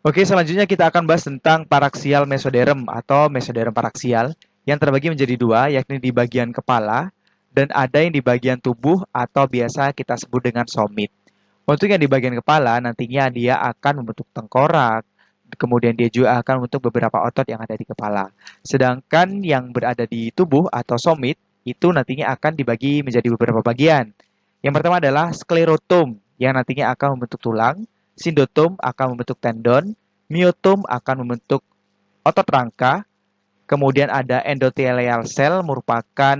Oke, selanjutnya kita akan bahas tentang paraksial mesoderm atau mesoderm paraksial yang terbagi menjadi dua, yakni di bagian kepala dan ada yang di bagian tubuh atau biasa kita sebut dengan somit. Untuk yang di bagian kepala, nantinya dia akan membentuk tengkorak, kemudian dia juga akan membentuk beberapa otot yang ada di kepala. Sedangkan yang berada di tubuh atau somit, itu nantinya akan dibagi menjadi beberapa bagian. Yang pertama adalah sklerotom, yang nantinya akan membentuk tulang, sindotom akan membentuk tendon, myotom akan membentuk otot rangka, kemudian ada endothelial cell merupakan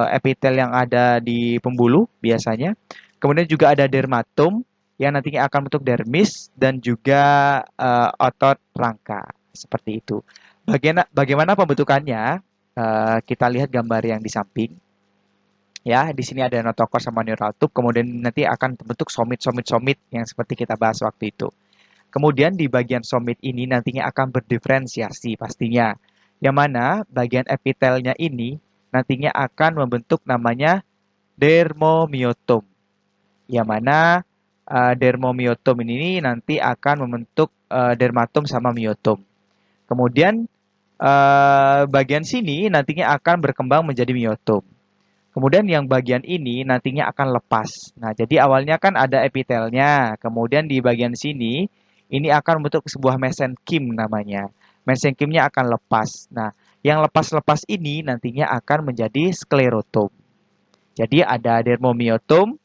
epitel yang ada di pembuluh biasanya. Kemudian juga ada dermatom yang nantinya akan membentuk dermis dan juga otot rangka seperti itu. Bagaimana pembentukannya? Kita lihat gambar yang di samping. Ya, di sini ada notochord sama neural tube, kemudian nanti akan terbentuk somit yang seperti kita bahas waktu itu. Kemudian di bagian somit ini nantinya akan berdiferensiasi pastinya. Yang mana bagian epitelnya ini nantinya akan membentuk namanya dermomyotom. Yang mana dermomyotom ini nanti akan membentuk dermatom sama myotom. Kemudian bagian sini nantinya akan berkembang menjadi myotom. Kemudian yang bagian ini nantinya akan lepas. Nah, jadi awalnya kan ada epitelnya. Kemudian di bagian sini ini akan membentuk sebuah mesenkim namanya. Mesenkimnya akan lepas. Nah, yang lepas-lepas ini nantinya akan menjadi sklerotom. Jadi ada dermomyotom,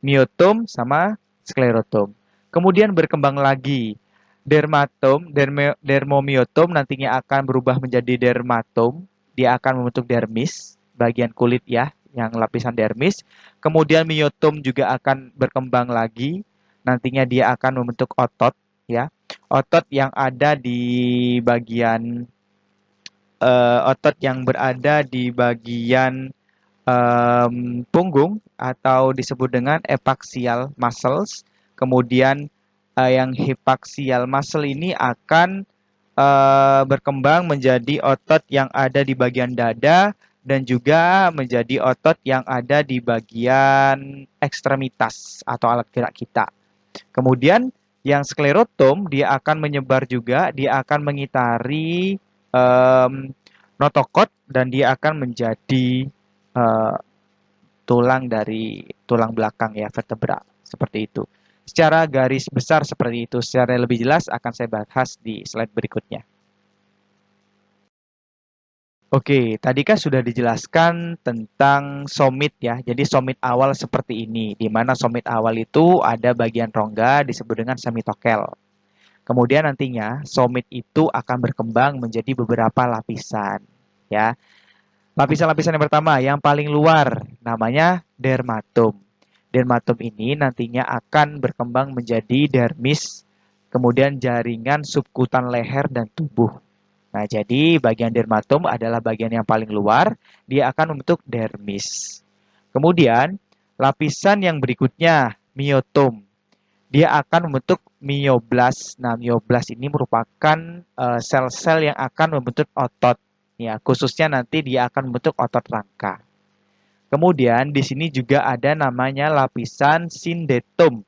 myotom sama sklerotom. Kemudian berkembang lagi dermomyotom nantinya akan berubah menjadi dermatom. Dia akan membentuk dermis, bagian kulit ya, yang lapisan dermis. Kemudian myotom juga akan berkembang lagi. Nantinya dia akan membentuk otot ya. Otot yang ada di bagian otot yang berada di bagian punggung atau disebut dengan epaxial muscles. Kemudian yang hypaxial muscle ini akan berkembang menjadi otot yang ada di bagian dada dan juga menjadi otot yang ada di bagian ekstremitas atau alat gerak kita. Kemudian yang sklerotom dia akan menyebar juga, dia akan mengitari notochord dan dia akan menjadi uh, tulang belakang ya, vertebra seperti itu. Secara garis besar seperti itu. Secara lebih jelas akan saya bahas di slide berikutnya. Oke, tadi kan sudah dijelaskan tentang somit ya. Jadi somit awal seperti ini, di mana somit awal itu ada bagian rongga disebut dengan semitokel. Kemudian nantinya somit itu akan berkembang menjadi beberapa lapisan ya. Lapisan-lapisan yang pertama, yang paling luar, namanya dermatom. Dermatom ini nantinya akan berkembang menjadi dermis, kemudian jaringan subkutan leher dan tubuh. Nah, jadi bagian dermatom adalah bagian yang paling luar, dia akan membentuk dermis. Kemudian, lapisan yang berikutnya, myotom. Dia akan membentuk mioblas. Nah, mioblas ini merupakan sel-sel yang akan membentuk otot. Ya, khususnya nanti dia akan membentuk otot rangka. Kemudian di sini juga ada namanya lapisan sindetom.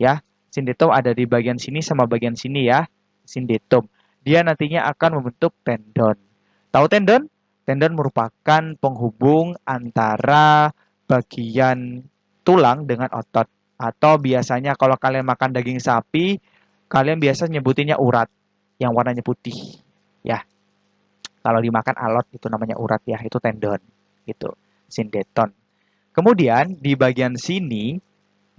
Ya, sindetom ada di bagian sini sama bagian sini ya. Sindetom. Dia nantinya akan membentuk tendon. Tahu tendon? Tendon merupakan penghubung antara bagian tulang dengan otot. Atau biasanya kalau kalian makan daging sapi, kalian biasa nyebutinnya urat yang warnanya putih. Ya, kalau dimakan alot itu namanya urat ya, itu tendon. Gitu, sindeton. Kemudian di bagian sini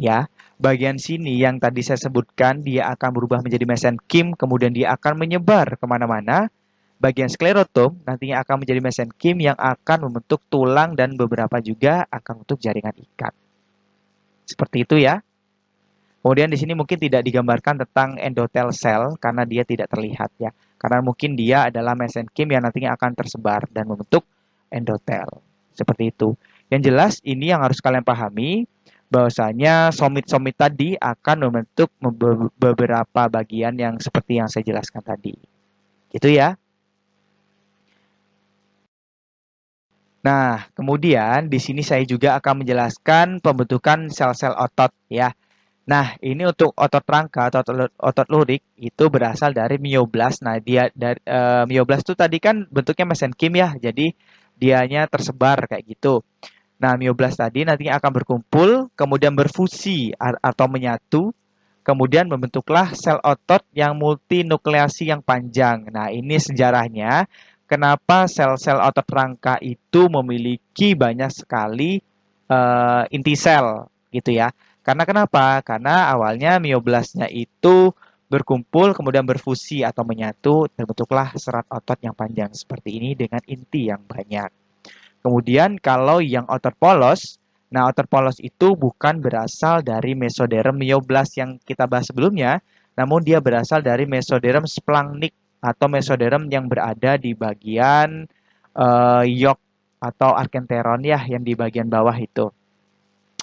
ya, bagian sini yang tadi saya sebutkan dia akan berubah menjadi mesenkim, kemudian dia akan menyebar kemana-mana. Bagian sklerotom nantinya akan menjadi mesenkim yang akan membentuk tulang dan beberapa juga akan membentuk jaringan ikat. Seperti itu ya. Kemudian di sini mungkin tidak digambarkan tentang endothel cell karena dia tidak terlihat ya. Karena mungkin dia adalah mesenkim yang nantinya akan tersebar dan membentuk endothel. Seperti itu. Yang jelas ini yang harus kalian pahami bahwasanya somit-somit tadi akan membentuk beberapa bagian yang seperti yang saya jelaskan tadi. Gitu ya. Nah, kemudian di sini saya juga akan menjelaskan pembentukan sel-sel otot ya. Nah, ini untuk otot rangka atau otot lurik itu berasal dari mioblast. Nah, dia dari mioblast itu tadi kan bentuknya mesenkim ya. Jadi dianya tersebar kayak gitu. Nah, mioblast tadi nantinya akan berkumpul, kemudian berfusi atau menyatu, kemudian membentuklah sel otot yang multinukleasi yang panjang. Nah, ini sejarahnya kenapa sel-sel otot rangka itu memiliki banyak sekali inti sel gitu ya. Karena kenapa? Karena awalnya mioblastnya itu berkumpul kemudian berfusi atau menyatu terbentuklah serat otot yang panjang seperti ini dengan inti yang banyak. Kemudian kalau yang otot polos, nah otot polos itu bukan berasal dari mesoderm myoblast yang kita bahas sebelumnya, namun dia berasal dari mesoderm splagnic atau mesoderm yang berada di bagian yok atau arkenteron ya yang di bagian bawah itu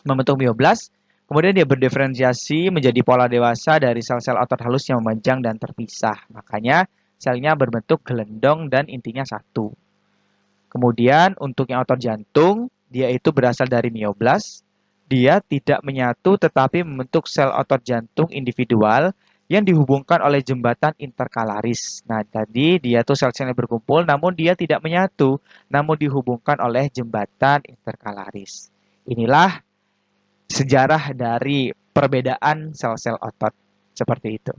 membentuk mioblast. Kemudian dia berdiferensiasi menjadi pola dewasa dari sel-sel otot halus yang memanjang dan terpisah. Makanya selnya berbentuk gelendong dan intinya satu. Kemudian untuk yang otot jantung, dia itu berasal dari mioblast. Dia tidak menyatu tetapi membentuk sel otot jantung individual yang dihubungkan oleh jembatan interkalaris. Nah, tadi dia tuh sel-selnya berkumpul namun dia tidak menyatu, namun dihubungkan oleh jembatan interkalaris. Inilah sejarah dari perbedaan sel-sel otot seperti itu.